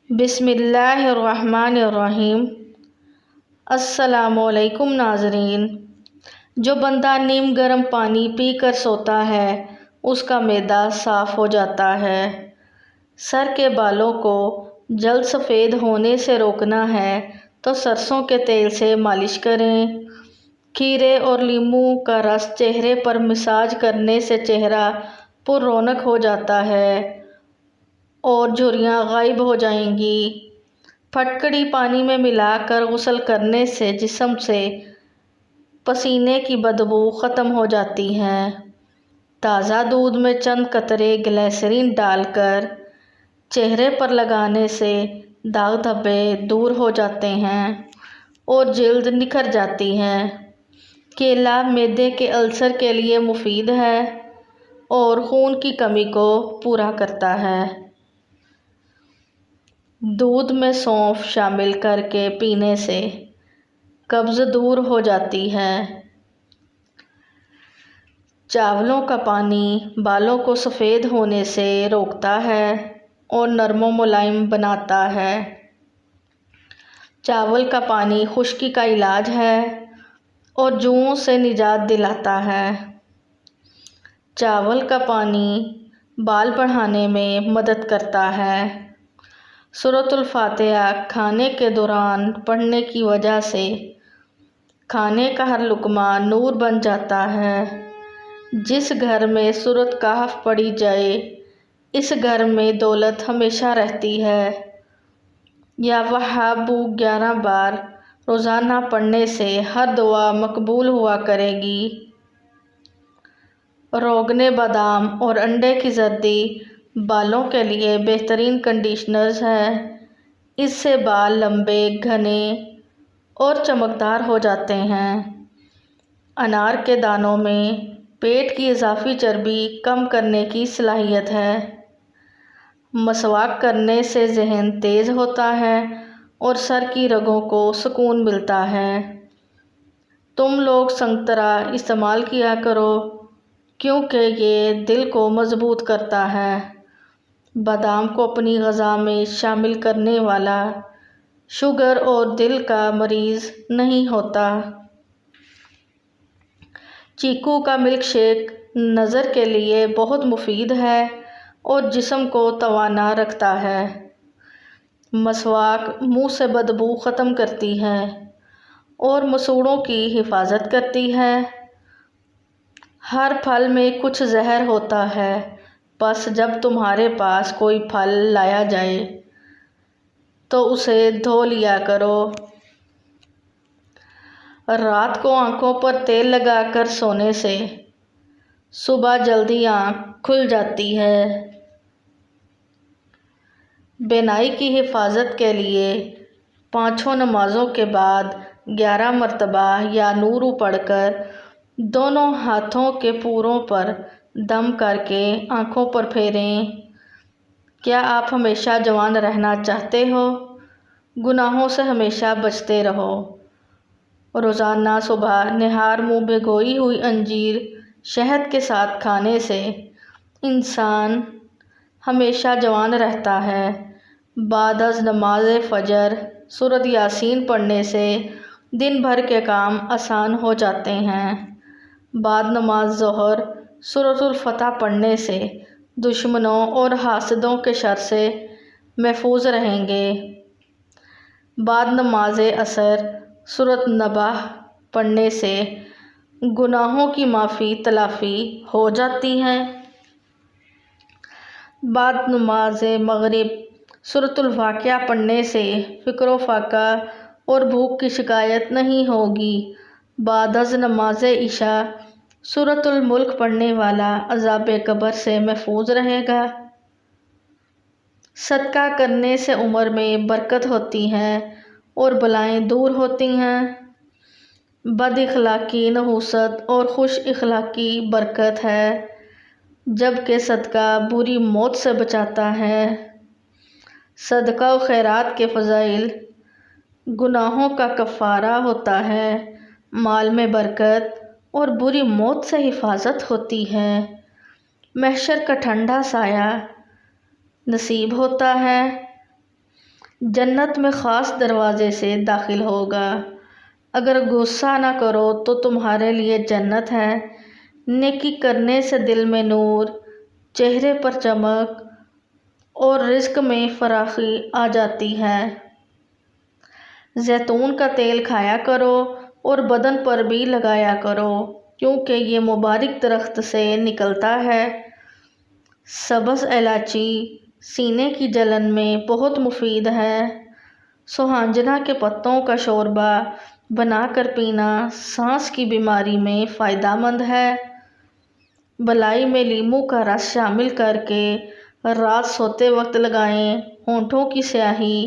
بسم اللہ الرحمن الرحیم۔ السلام علیکم ناظرین۔ جو بندہ نیم گرم پانی پی کر سوتا ہے اس کا معدہ صاف ہو جاتا ہے۔ سر کے بالوں کو جلد سفید ہونے سے روکنا ہے تو سرسوں کے تیل سے مالش کریں۔ کھیرے اور لیموں کا رس چہرے پر مساج کرنے سے چہرہ پر رونق ہو جاتا ہے اور جھریاں غائب ہو جائیں گی۔ پھٹکڑی پانی میں ملا کر غسل کرنے سے جسم سے پسینے کی بدبو ختم ہو جاتی ہے۔ تازہ دودھ میں چند قطرے گلیسرین ڈال کر چہرے پر لگانے سے داغ دھبے دور ہو جاتے ہیں اور جلد نکھر جاتی ہے۔ کیلا معدے کے السر کے لیے مفید ہے اور خون کی کمی کو پورا کرتا ہے۔ دودھ میں سونف شامل کر کے پینے سے قبض دور ہو جاتی ہے۔ چاولوں کا پانی بالوں کو سفید ہونے سے روکتا ہے اور نرم و ملائم بناتا ہے۔ چاول کا پانی خشکی کا علاج ہے اور جوؤں سے نجات دلاتا ہے۔ چاول کا پانی بال بڑھانے میں مدد کرتا ہے۔ سورۃ الفاتحہ کھانے کے دوران پڑھنے کی وجہ سے کھانے کا ہر لقمہ نور بن جاتا ہے۔ جس گھر میں سورۃ کہف پڑھی جائے اس گھر میں دولت ہمیشہ رہتی ہے۔ یا وہاب 11 بار روزانہ پڑھنے سے ہر دعا مقبول ہوا کرے گی۔ روغن بادام اور انڈے کی زردی بالوں کے لیے بہترین کنڈیشنرز ہے۔ اس سے بال لمبے، گھنے اور چمکدار ہو جاتے ہیں۔ انار کے دانوں میں پیٹ کی اضافی چربی کم کرنے کی صلاحیت ہے۔ مسواک کرنے سے ذہن تیز ہوتا ہے اور سر کی رگوں کو سکون ملتا ہے۔ تم لوگ سنگترا استعمال کیا کرو کیونکہ یہ دل کو مضبوط کرتا ہے۔ بادام کو اپنی غذا میں شامل کرنے والا شوگر اور دل کا مریض نہیں ہوتا۔ چیکو کا ملک شیک نظر کے لیے بہت مفید ہے اور جسم کو توانا رکھتا ہے۔ مسواک منہ سے بدبو ختم کرتی ہے اور مسوڑھوں کی حفاظت کرتی ہے۔ ہر پھل میں کچھ زہر ہوتا ہے، بس جب تمہارے پاس کوئی پھل لایا جائے تو اسے دھو لیا کرو۔ رات کو آنکھوں پر تیل لگا کر سونے سے صبح جلدی آنکھ کھل جاتی ہے۔ بینائی کی حفاظت کے لیے پانچوں نمازوں کے بعد 11 مرتبہ یا نورو پڑھ کر دونوں ہاتھوں کے پوروں پر دم کر کے آنکھوں پر پھیریں۔ کیا آپ ہمیشہ جوان رہنا چاہتے ہو؟ گناہوں سے ہمیشہ بچتے رہو۔ روزانہ صبح نہار منہ بھگوئی ہوئی انجیر شہد کے ساتھ کھانے سے انسان ہمیشہ جوان رہتا ہے۔ بعد از نماز فجر سورۃ یاسین پڑھنے سے دن بھر کے کام آسان ہو جاتے ہیں۔ بعد نماز ظہر سورۃ الفتح پڑھنے سے دشمنوں اور حاسدوں کے شر سے محفوظ رہیں گے۔ بعد نماز عصر سورۃ نبا پڑھنے سے گناہوں کی معافی تلافی ہو جاتی ہے۔ بعد نماز مغرب سورۃ الواقعہ پڑھنے سے فقر و فاقہ اور بھوک کی شکایت نہیں ہوگی۔ بعد از نماز عشاء سورۃ الملک پڑھنے والا عذاب قبر سے محفوظ رہے گا۔ صدقہ کرنے سے عمر میں برکت ہوتی ہے اور بلائیں دور ہوتی ہیں۔ بد اخلاقی نحوست اور خوش اخلاقی برکت ہے، جبکہ صدقہ بری موت سے بچاتا ہے۔ صدقہ و خیرات کے فضائل: گناہوں کا کفارہ ہوتا ہے، مال میں برکت اور بری موت سے حفاظت ہوتی ہے، محشر کا ٹھنڈا سایہ نصیب ہوتا ہے، جنت میں خاص دروازے سے داخل ہوگا۔ اگر غصہ نہ کرو تو تمہارے لیے جنت ہے۔ نیکی کرنے سے دل میں نور، چہرے پر چمک اور رزق میں فراخی آ جاتی ہے۔ زیتون کا تیل کھایا کرو اور بدن پر بھی لگایا کرو، کیونکہ یہ مبارک درخت سے نکلتا ہے۔ سبز الائچی سینے کی جلن میں بہت مفید ہے۔ سوہانجنا کے پتوں کا شوربہ بنا کر پینا سانس کی بیماری میں فائدہ مند ہے۔ بالائی میں لیموں کا رس شامل کر کے رات سوتے وقت لگائیں، ہونٹوں کی سیاہی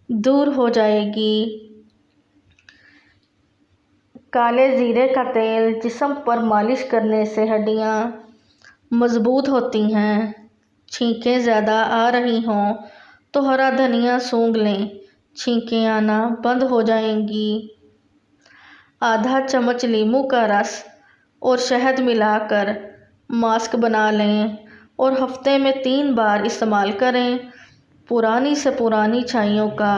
دور ہو جائے گی۔ کالے زیرے کا تیل جسم پر مالش کرنے سے ہڈیاں مضبوط ہوتی ہیں۔ چھینکیں زیادہ آ رہی ہوں تو ہرا دھنیا سونگھ لیں، چھینکیں آنا بند ہو جائیں گی۔ آدھا چمچ لیموں کا رس اور شہد ملا کر ماسک بنا لیں اور ہفتے میں 3 بار استعمال کریں۔ پرانی سے پرانی چھائیوں کا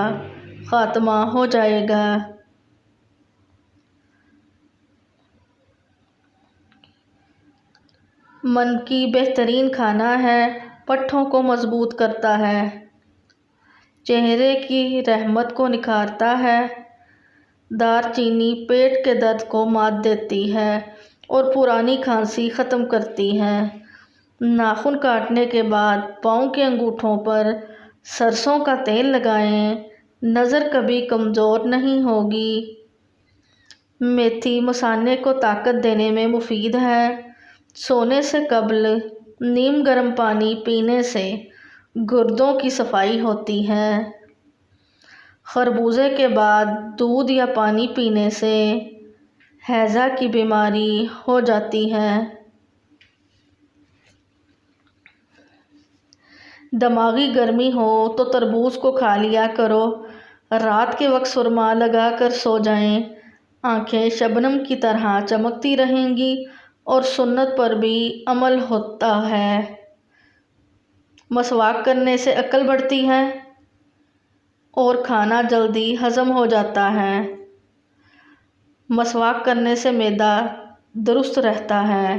خاتمہ ہو جائے گا۔ من کی بہترین کھانا ہے، پٹھوں کو مضبوط کرتا ہے، چہرے کی رحمت کو نکھارتا ہے۔ دار چینی پیٹ کے درد کو مات دیتی ہے اور پرانی کھانسی ختم کرتی ہے۔ ناخن کاٹنے کے بعد پاؤں کے انگوٹھوں پر سرسوں کا تیل لگائیں، نظر کبھی کمزور نہیں ہوگی۔ میتھی مثانے کو طاقت دینے میں مفید ہے۔ سونے سے قبل نیم گرم پانی پینے سے گردوں کی صفائی ہوتی ہے۔ خربوزے کے بعد دودھ یا پانی پینے سے ہیضہ کی بیماری ہو جاتی ہے۔ دماغی گرمی ہو تو تربوز کو کھا لیا کرو۔ رات کے وقت سرما لگا کر سو جائیں، آنکھیں شبنم کی طرح چمکتی رہیں گی اور سنت پر بھی عمل ہوتا ہے۔ مسواک کرنے سے عقل بڑھتی ہے اور کھانا جلدی ہضم ہو جاتا ہے۔ مسواک کرنے سے معدہ درست رہتا ہے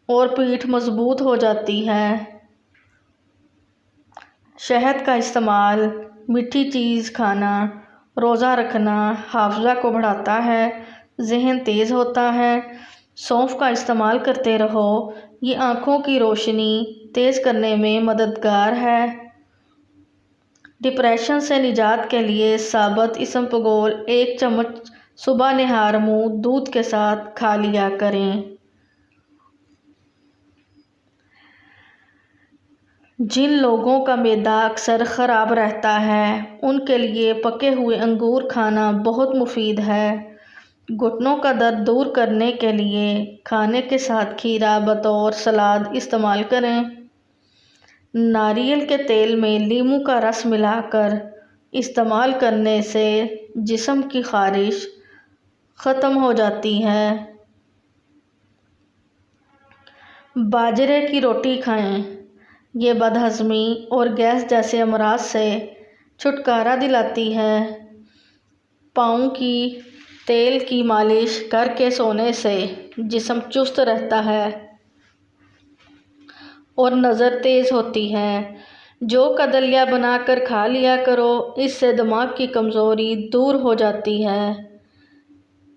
اور پیٹھ مضبوط ہو جاتی ہے۔ شہد کا استعمال، میٹھی چیز کھانا، روزہ رکھنا حافظہ کو بڑھاتا ہے، ذہن تیز ہوتا ہے۔ سونف کا استعمال کرتے رہو، یہ آنکھوں کی روشنی تیز کرنے میں مددگار ہے۔ ڈپریشن سے نجات کے لیے ثابت اسمبگول 1 چمچ صبح نہار منہ دودھ کے ساتھ کھا لیا کریں۔ جن لوگوں کا معدہ اکثر خراب رہتا ہے ان کے لیے پکے ہوئے انگور کھانا بہت مفید ہے۔ گھٹنوں کا درد دور کرنے کے لیے کھانے کے ساتھ کھیرا بطور سلاد استعمال کریں۔ ناریل کے تیل میں لیموں کا رس ملا کر استعمال کرنے سے جسم کی خارش ختم ہو جاتی ہے۔ باجرے کی روٹی کھائیں، یہ بدہضمی اور گیس جیسے امراض سے چھٹکارا دلاتی ہے۔ پاؤں کی تیل کی مالش کر کے سونے سے جسم چست رہتا ہے اور نظر تیز ہوتی ہے۔ جو کا دلیہ بنا کر کھا لیا کرو، اس سے دماغ کی کمزوری دور ہو جاتی ہے۔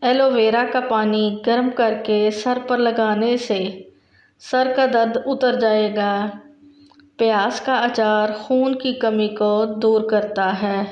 ایلو ویرا کا پانی گرم کر کے سر پر لگانے سے سر کا درد اتر جائے گا۔ پیاز کا اچار خون کی کمی کو دور کرتا ہے۔